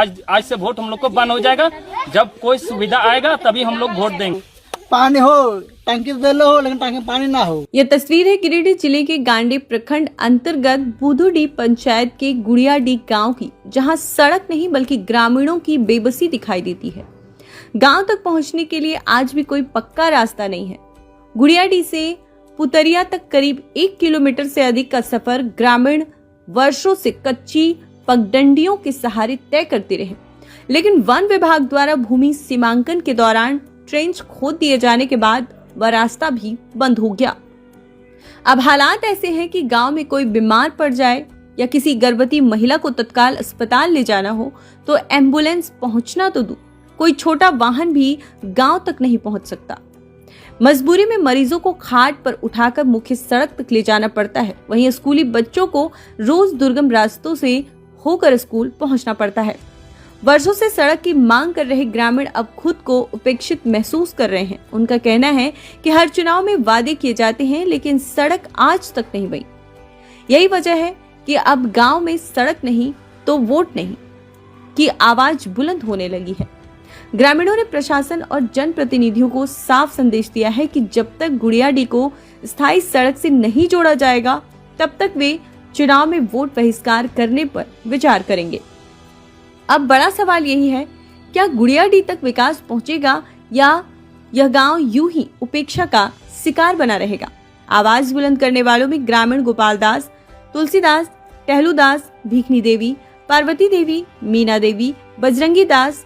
आज से वोट हम लोग को बंद हो जाएगा। जब कोई सुविधा आएगा तभी हम लोग वोट देंगे। पानी हो, टंकी दे लो, लेकिन टंकी में पानी ना हो। यह तस्वीर है गिरिडीह जिले के गांडी प्रखंड अंतर्गत बुधुडी पंचायत के गुड़ियाडीह गांव की, जहां सड़क नहीं बल्कि ग्रामीणों की बेबसी दिखाई देती है। गांव तक पहुंचने के लिए आज भी कोई पक्का रास्ता नहीं है। गुड़ियाडीह से पुतरिया तक करीब 1 किलोमीटर से अधिक का सफर ग्रामीण वर्षों से कच्ची पगडंडियों के सहारे तय करते रहे, लेकिन वन विभाग द्वारा भूमि सीमांकन के दौरान ट्रेंच खोद दिए जाने के बाद वह रास्ता भी बंद हो गया। अब हालात ऐसे हैं कि गांव में कोई बीमार पड़ जाए या किसी गर्भवती महिला को तत्काल अस्पताल ले जाना हो तो एम्बुलेंस पहुंचना तो दूर, कोई छोटा वाहन भी गांव तक नहीं पहुंच सकता। मजबूरी में मरीजों को खाट पर उठाकर मुख्य सड़क तक ले जाना पड़ता है। वहीं स्कूली बच्चों को रोज दुर्गम रास्तों से होकर स्कूल पहुंचना पड़ता है। वर्षों से सड़क की मांग कर रहे ग्रामीण अब खुद को उपेक्षित महसूस कर रहे हैं। उनका कहना है कि हर चुनाव में वादे किए जाते हैं, लेकिन सड़क आज तक नहीं बनी। यही वजह है कि अब गांव में सड़क नहीं तो वोट नहीं की आवाज बुलंद होने लगी है। ग्रामीणों ने प्रशासन और जनप्रतिनिधियों को साफ संदेश दिया है कि जब तक गुड़ियाडीह को स्थायी सड़क से नहीं जोड़ा जाएगा, तब तक वे चुनाव में वोट बहिष्कार करने पर विचार करेंगे। अब बड़ा सवाल यही है, क्या गुड़ियाडीह तक विकास पहुंचेगा या यह गांव यूं ही उपेक्षा का शिकार बना रहेगा? आवाज बुलंद करने वालों में ग्रामीण गोपाल दास, तुलसीदास, टहलू दास, भीखनी देवी, पार्वती देवी, मीना देवी, बजरंगी दास,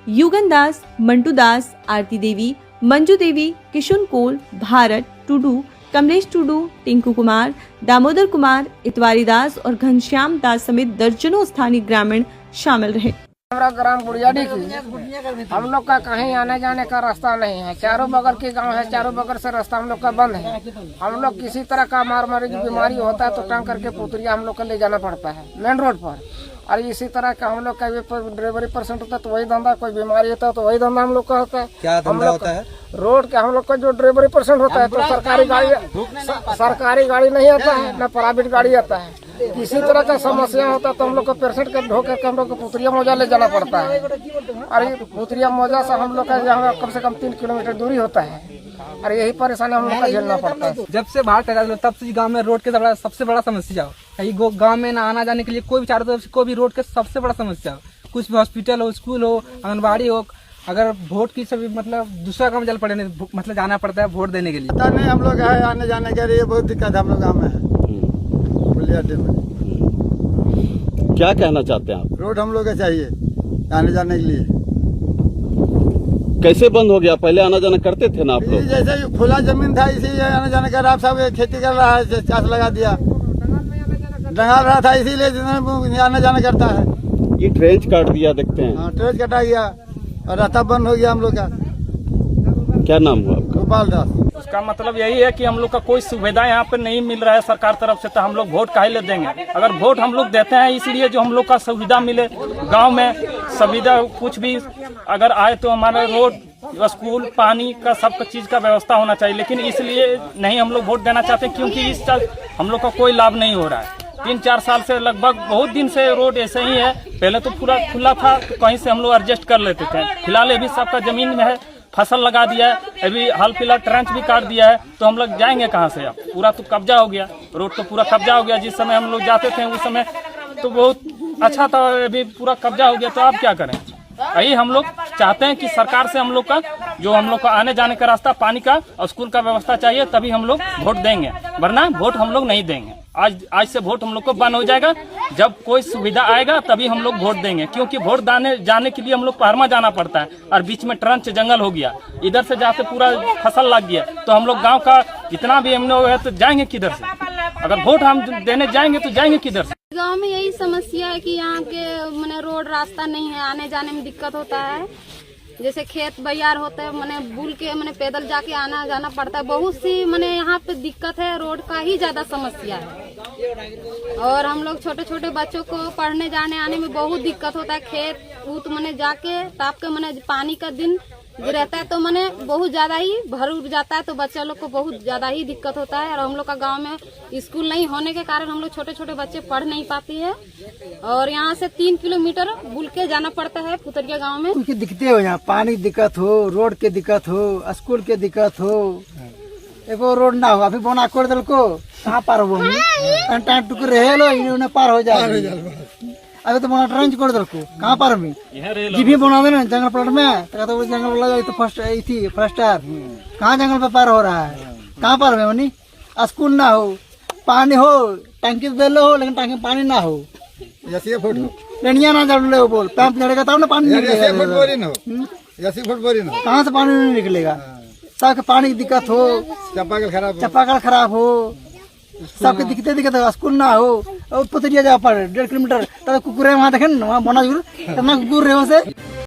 युगन दास, मंटू दास, आरती देवी, मंजू देवी, किशुन कोल, भारत टुडू, कमलेश टुडू, टिंकू कुमार, दामोदर कुमार, इतवारी दास और घनश्याम दास समेत दर्जनों स्थानीय ग्रामीण शामिल रहे। हमारा ग्राम गुड़ियाडीह की हम लोग का कहीं आने जाने का रास्ता नहीं है। चारों बगल के गांव है, चारों बगल से रास्ता हम लोग का बंद है। हम लोग किसी तरह का मारी की बीमारी होता है तो टांग करके पुतरिया हम लोग को ले जाना पड़ता है मेन रोड पर। और इसी तरह का हम लोग का ड्राइवरी परसेंट होता है तो वही धंधा, कोई बीमारी होता है तो वही धंधा हम लोग का होता है। क्या धंधा होता है? रोड का हम लोग का जो ड्राइवरी परसेंट होता है तो सरकारी गाड़ी नहीं आता है, न प्राइवेट गाड़ी आता है। किसी तरह का समस्या होता है तो हम लोग को पेशेंट के ढो करके हम लोग को पुतरिया मौजा ले जाना पड़ता है। और पुतरिया मौजा से हम लोग का यहाँ कम से कम 3 किलोमीटर दूरी होता है और यही परेशानी हम लोग का झेलना पड़ता है। जब से बाहर टहला तब से गांव में रोड के सबसे बड़ा समस्या हो। कहीं गांव में ना आना जाने के लिए कोई भी चारों तरफ से कोई भी रोड के सबसे बड़ा समस्या हो। कुछ भी हॉस्पिटल हो, स्कूल हो, आंगनबाड़ी हो, अगर वोट की सभी मतलब दूसरा काम जल पड़े मतलब जाना पड़ता है वोट देने के लिए। पता नहीं हम लोग है आने जाने के लिए बहुत दिक्कत हम लोग गाँव में है। क्या कहना चाहते हैं आप? रोड हम लोग को चाहिए आने जाने के लिए। कैसे बंद हो गया? पहले आना जाना करते थे ना आप लोग? जैसे खुला जमीन था इसी आने जाने का। आप सब खेती कर रहा है, चाष लगा दिया, डंगाल रहा था, इसीलिए आना जाना करता है। ये ट्रेंच काट दिया देखते हैं। हाँ, ट्रेंच कटा गया और रास्ता बंद हो गया हम लोग का। क्या नाम हुआ आपका? गोपाल दास। उसका मतलब यही है कि हम लोग का कोई सुविधा यहाँ पे नहीं मिल रहा है सरकार तरफ से, तो हम लोग वोट काहे ले देंगे? अगर वोट हम लोग देते हैं इसलिए जो हम लोग का सुविधा मिले, गांव में सुविधा कुछ भी अगर आए तो हमारा रोड, स्कूल, पानी का सब चीज का व्यवस्था होना चाहिए। लेकिन इसलिए नहीं हम लोग वोट देना चाहते क्योंकि इस साल हम लोग का कोई लाभ नहीं हो रहा है। 3-4 साल से लगभग बहुत दिन से रोड ऐसे ही है। पहले तो पूरा खुला था तो कहीं से हम लोग एडजस्ट कर लेते थे। फिलहाल अभी सबका जमीन में है, फसल लगा दिया है, अभी हाल फिलहाल ट्रेंच भी काट दिया है, तो हम लोग जाएंगे कहाँ से? अब पूरा तो कब्जा हो गया, रोड तो पूरा कब्जा हो गया। जिस समय हम लोग जाते थे उस समय तो बहुत अच्छा था, अभी पूरा कब्जा हो गया, तो आप क्या करें? यही हम लोग चाहते हैं कि सरकार से हम लोग का जो हम लोग का आने जाने का रास्ता, पानी का और स्कूल का व्यवस्था चाहिए, तभी हम लोग वोट देंगे, वरना वोट हम लोग नहीं देंगे। आज से वोट हम लोग को बंद हो जाएगा। जब कोई सुविधा आएगा तभी हम लोग वोट देंगे, क्योंकि वोट जाने के लिए हम लोग पहरमा जाना पड़ता है और बीच में ट्रंच जंगल हो गया, इधर से जाके पूरा फसल लग गया, तो हम लोग गांव का जितना भी एमएलए है तो जाएंगे किधर से? अगर वोट हम देने जाएंगे तो जाएंगे किधर से? गांव में यही समस्या है कि यहाँ के मैंने रोड रास्ता नहीं है, आने जाने में दिक्कत होता है। जैसे खेत बयार होते हैं, मैंने बुल के मैंने पैदल जाके आना जाना पड़ता है। बहुत सी मैंने यहाँ पे दिक्कत है, रोड का ही ज्यादा समस्या है। और हम लोग छोटे छोटे बच्चों को पढ़ने जाने आने में बहुत दिक्कत होता है। खेत ऊत मैंने जाके ताप के मैंने पानी का दिन जो रहता है तो मैंने बहुत ज्यादा ही भर उठ जाता है, तो बच्चा लोग को बहुत ज्यादा ही दिक्कत होता है। और हम लोग का गांव में स्कूल नहीं होने के कारण हम लोग छोटे छोटे बच्चे पढ़ नहीं पाती है, और यहाँ से 3 किलोमीटर बुल के जाना पड़ता है पुतरिया गांव में। उनकी दिक्कतें हो, यहाँ पानी की दिक्कत हो, रोड के दिक्कत हो, स्कूल के दिक्कत हो, एगो रोड ना हो। अभी बना कर दल को कहाँ पार हो, टुक रहे लो इन्हें पार हो जाए। अभी तो बना ट्रेंच कर दल को कहाँ पार में जीभी बना देना जंगल प्लॉट में, तो जंगल वाला तो फर्स्ट थी फर्स्ट टायर, कहाँ जंगल पे पार हो रहा है, कहाँ पार में मनी। स्कूल ना हो, पानी हो, टंकी बेलो हो, लेकिन टंकी पानी ना हो, लड़िया ना जड़ ले बोल पैंप लड़ेगा तब ना पानी निकलेगा। कहाँ से पानी नहीं निकलेगा, सबके पानी की दिक्कत हो, चापाकल खराब हो, सबके दिक्कत हो। स्कूल ना हो और पुतरिया जा पर 1.5 किलोमीटर, कुकुर वहाँ देखे ना वहाँ बना कुकुर रहे से।